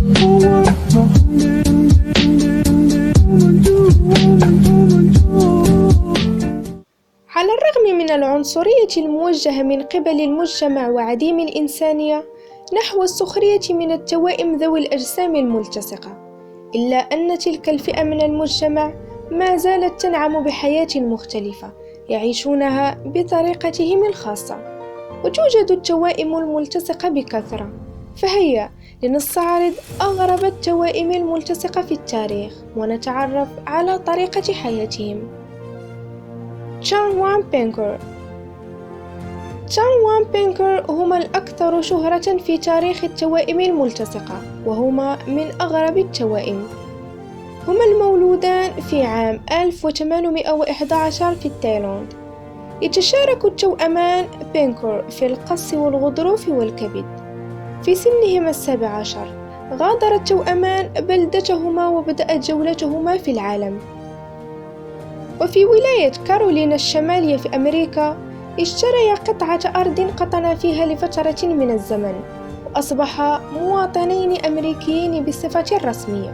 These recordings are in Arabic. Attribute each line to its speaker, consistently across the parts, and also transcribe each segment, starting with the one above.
Speaker 1: على الرغم من العنصرية الموجهة من قبل المجتمع وعديم الإنسانية نحو السخرية من التوائم ذوي الأجسام الملتصقة، إلا أن تلك الفئة من المجتمع ما زالت تنعم بحياة مختلفة يعيشونها بطريقتهم الخاصة، وتوجد التوائم الملتصقة بكثرة. فهيا لنستعرض أغرب التوائم الملتصقة في التاريخ ونتعرف على طريقة حياتهم. تشان وان بينكر. تشان وان بينكر هما الأكثر شهرة في تاريخ التوائم الملتصقة، وهما من أغرب التوائم. هما المولودان في عام 1811 في تايلاند. يتشارك التوأمان بينكر في القص والغضروف والكبد. في سنهما 17 غادر التوأمان بلدتهما وبدأت جولتهما في العالم. وفي ولاية كارولينا الشمالية في أمريكا اشتريا قطعة أرض قطنا فيها لفترة من الزمن، وأصبحا مواطنين أمريكيين بصفة رسمية.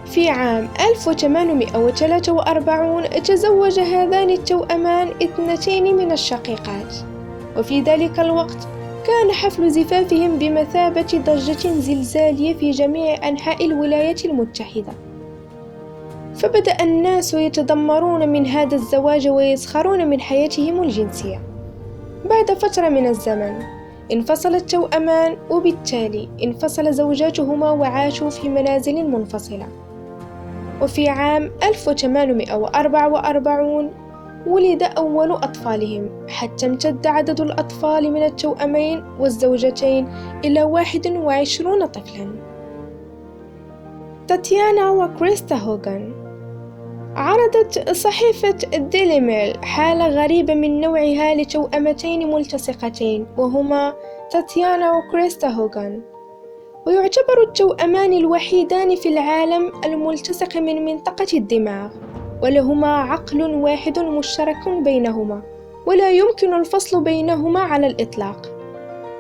Speaker 1: في عام 1843 تزوج هذان التوأمان 2 من الشقيقات، وفي ذلك الوقت كان حفل زفافهم بمثابة ضجة زلزالية في جميع أنحاء الولايات المتحدة. فبدأ الناس يتذمرون من هذا الزواج ويسخرون من حياتهم الجنسية. بعد فترة من الزمن انفصل التوأمان، وبالتالي انفصل زوجاتهما وعاشوا في منازل منفصلة. وفي عام 1844 ولد أول أطفالهم، حتى امتد عدد الأطفال من التوأمين والزوجتين إلى 21 طفلا. تاتيانا وكريستا هوغان. عرضت صحيفة ديلي ميل حالة غريبة من نوعها لتوأمتين ملتصقتين، وهما تاتيانا وكريستا هوغان، ويعتبر التوأمان الوحيدان في العالم الملتصق من منطقة الدماغ، ولهما عقل واحد مشترك بينهما ولا يمكن الفصل بينهما على الإطلاق.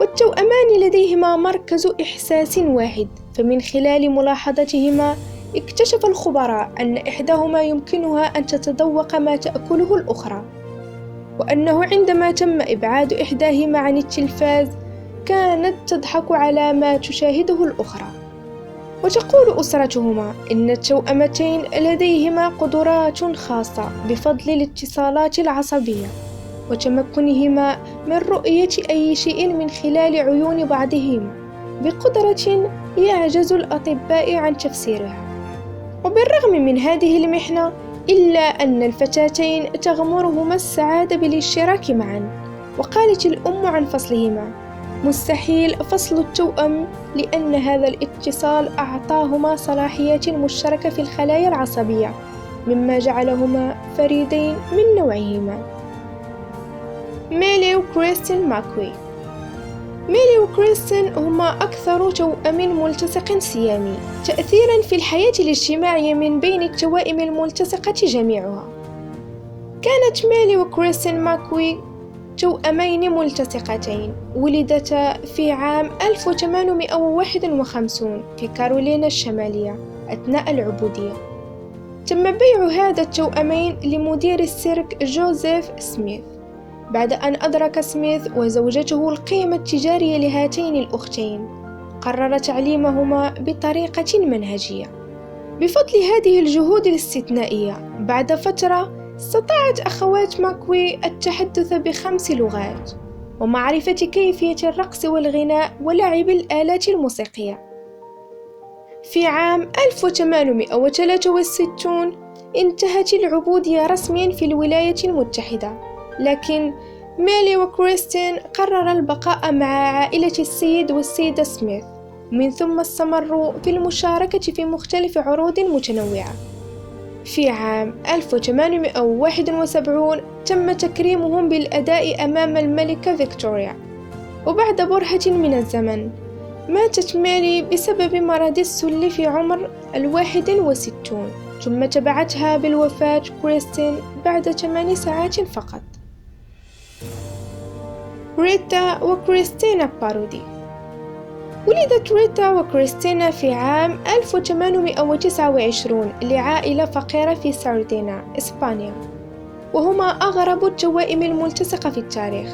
Speaker 1: والتوأمان لديهما مركز إحساس واحد، فمن خلال ملاحظتهما اكتشف الخبراء أن إحداهما يمكنها أن تتذوق ما تأكله الأخرى، وأنه عندما تم إبعاد إحداهما عن التلفاز كانت تضحك على ما تشاهده الأخرى. وتقول أسرتهما إن التوأمتين لديهما قدرات خاصة بفضل الاتصالات العصبية وتمكنهما من رؤية أي شيء من خلال عيون بعضهما بقدرة يعجز الأطباء عن تفسيرها. وبالرغم من هذه المحنة إلا أن الفتاتين تغمرهما السعادة بالاشتراك معا. وقالت الأم عن فصلهما: مستحيل فصل التوأم، لأن هذا الاتصال أعطاهما صلاحيات مشتركة في الخلايا العصبية، مما جعلهما فريدين من نوعهما. ميلي وكريستين ماكوي. ميلي وكريستين هما أكثر توأم ملتصق سيامي تأثيرا في الحياة الاجتماعية من بين التوائم الملتصقة جميعها. كانت ميلي وكريستين ماكوي توأمين ملتصقتين، ولدتا في عام 1851 في كارولينا الشمالية أثناء العبودية. تم بيع هذا التوأمين لمدير السيرك جوزيف سميث بعد أن أدرك سميث وزوجته القيمة التجارية لهاتين الأختين. قرر تعليمهما بطريقة منهجية. بفضل هذه الجهود الاستثنائية بعد فترة استطاعت أخوات ماكوي التحدث ب5 لغات ومعرفة كيفية الرقص والغناء ولعب الآلات الموسيقية. في عام 1863 انتهت العبودية رسميا في الولايات المتحدة، لكن ميلي وكريستين قرر البقاء مع عائلة السيد والسيدة سميث، ومن ثم استمروا في المشاركة في مختلف عروض متنوعة. في عام 1871 تم تكريمهم بالأداء أمام الملكة فيكتوريا. وبعد برهة من الزمن ماتت ميلي بسبب مرض السل في عمر 61، ثم تبعتها بالوفاة كريستين بعد 8 ساعات فقط. ريتا وكريستينا بارودي. ولدت ريتا وكريستينا في عام 1829 لعائلة فقيرة في ساردينا، إسبانيا، وهما أغرب التوائم الملتصقة في التاريخ.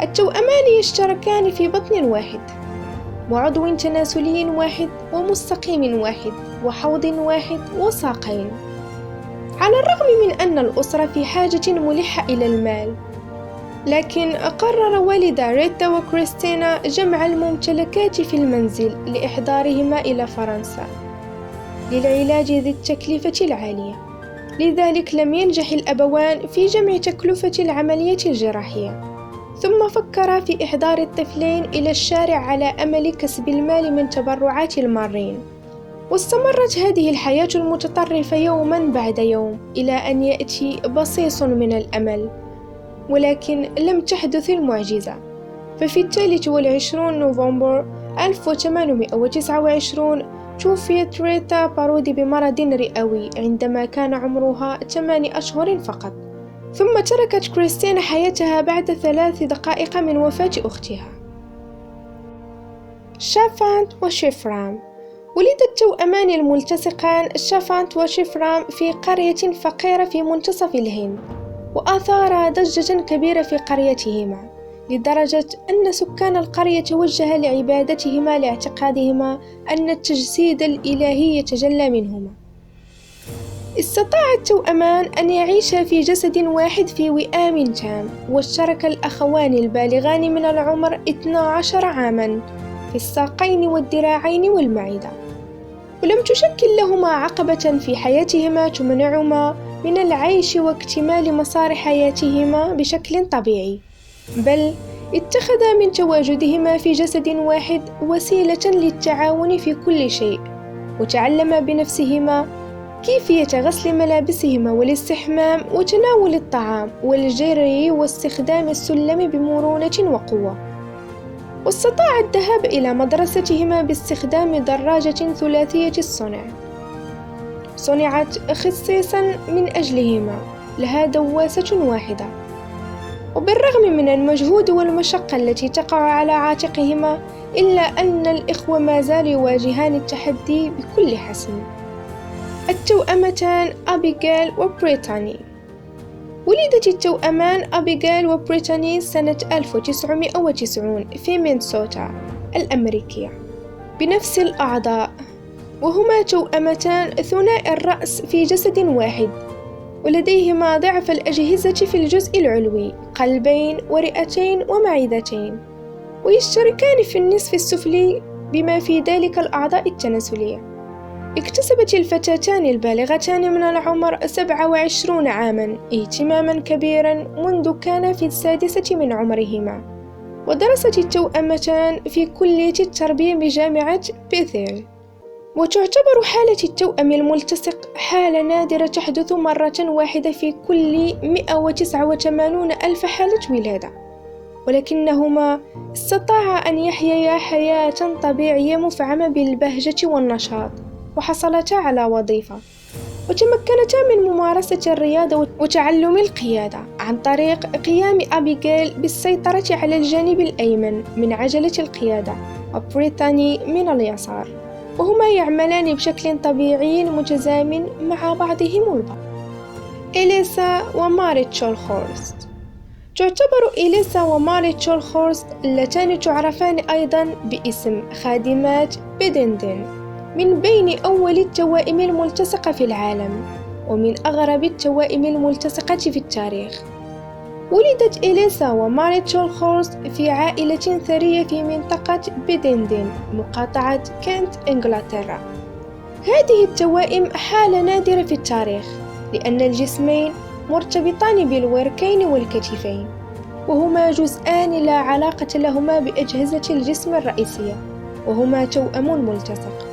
Speaker 1: التوأمان يشتركان في بطن واحد، وعضو تناسلي واحد، ومستقيم واحد، وحوض واحد، وساقين. على الرغم من أن الأسرة في حاجة ملحة إلى المال، لكن قرر والدا ريتا وكريستينا جمع الممتلكات في المنزل لإحضارهما إلى فرنسا للعلاج ذي التكلفة العالية. لذلك لم ينجح الأبوان في جمع تكلفة العملية الجراحية، ثم فكرا في إحضار الطفلين إلى الشارع على أمل كسب المال من تبرعات المارين. واستمرت هذه الحياة المتطرفة يوما بعد يوم إلى أن يأتي بصيص من الأمل، ولكن لم تحدث المعجزة. ففي 23 نوفمبر 1829 توفيت ريتا بارودي بمرض رئوي عندما كان عمرها 8 أشهر فقط. ثم تركت كريستينا حياتها بعد 3 دقائق من وفاة أختها. شافانت وشيفرام. ولد التوأمان الملتصقان شافانت وشيفرام في قرية فقيرة في منتصف الهند، وأثار ضجة كبيرة في قريتهما لدرجة أن سكان القرية توجه لعبادتهما لاعتقادهما أن التجسيد الإلهي يتجلى منهما. استطاع التوأمان أن يعيشا في جسد واحد في وئام تام، واشترك الأخوان البالغان من العمر 12 عاما في الساقين والذراعين والمعدة، ولم تشكل لهما عقبة في حياتهما تمنعهما من العيش واكتمال مسار حياتهما بشكل طبيعي، بل اتخذا من تواجدهما في جسد واحد وسيلة للتعاون في كل شيء، وتعلما بنفسهما كيفية غسل ملابسهما والاستحمام وتناول الطعام والجري واستخدام السلم بمرونة وقوة. واستطاع الذهاب إلى مدرستهما باستخدام دراجة ثلاثية الصنع صنعت خصيصا من أجلهما، لها دواسة واحدة. وبالرغم من المجهود والمشقة التي تقع على عاتقهما، إلا أن الإخوة ما زالوا يواجهان التحدي بكل حسم. التوأمتان أبيغيل وبريتاني. ولدت التوأمان أبيغيل وبريتاني سنة 1990 في مينيسوتا الأمريكية بنفس الأعضاء، وهما توأمتان ثنائي الرأس في جسد واحد، ولديهما ضعف الأجهزة في الجزء العلوي، قلبين ورئتين ومعدتين، ويشتركان في النصف السفلي بما في ذلك الأعضاء التناسلية. اكتسبت الفتاتان البالغتان من العمر 27 عاما اهتماما كبيرا منذ كان في السادسة من عمرهما، ودرست التوأمتان في كلية التربية بجامعة بيثيل. وتعتبر حالة التوأم الملتصق حالة نادرة تحدث مرة واحدة في كل 189 ألف حالة ولادة، ولكنهما استطاعا أن يحييا حياة طبيعية مفعمة بالبهجة والنشاط، وحصلتا على وظيفة، وتمكنتا من ممارسة الرياضة وتعلم القيادة عن طريق قيام أبيغيل بالسيطرة على الجانب الأيمن من عجلة القيادة وبريتاني من اليسار، وهما يعملان بشكل طبيعي متزامن مع بعضهم البعض. إليسا وماري تشولهورست. تعتبر إليسا وماري تشولهورست اللتان تعرفان أيضا باسم خادمات بيدندن من بين أول التوائم الملتصقة في العالم، ومن أغرب التوائم الملتصقة في التاريخ. ولدت إليسا وماري تشولهورست في عائلة ثرية في منطقة بيدندن مقاطعة كنت إنجلترا. هذه التوائم حالة نادرة في التاريخ، لأن الجسمين مرتبطان بالوركين والكتفين، وهما جزءان لا علاقة لهما بأجهزة الجسم الرئيسية، وهما توأم ملتصق.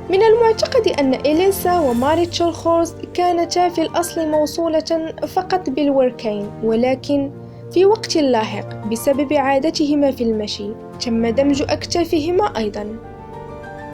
Speaker 1: من المعتقد أن إليسا وماري تشولهورست كانتا في الأصل موصولة فقط بالوركين، ولكن في وقت لاحق بسبب عادتهما في المشي تم دمج أكتافهما أيضا.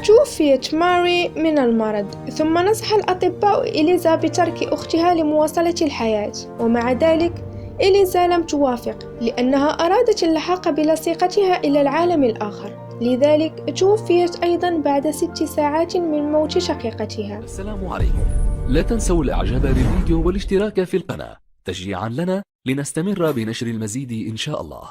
Speaker 1: توفيت ماري من المرض، ثم نصح الأطباء إليزا بترك أختها لمواصلة الحياة، ومع ذلك إليزا لم توافق لأنها أرادت اللحاق بلصيقتها إلى العالم الآخر. لذلك توفيت أيضا بعد 6 ساعات من موت شقيقتها.
Speaker 2: السلام عليكم. لا تنسوا الإعجاب بالفيديو والاشتراك في القناة تشجيعا لنا لنستمر بنشر المزيد إن شاء الله.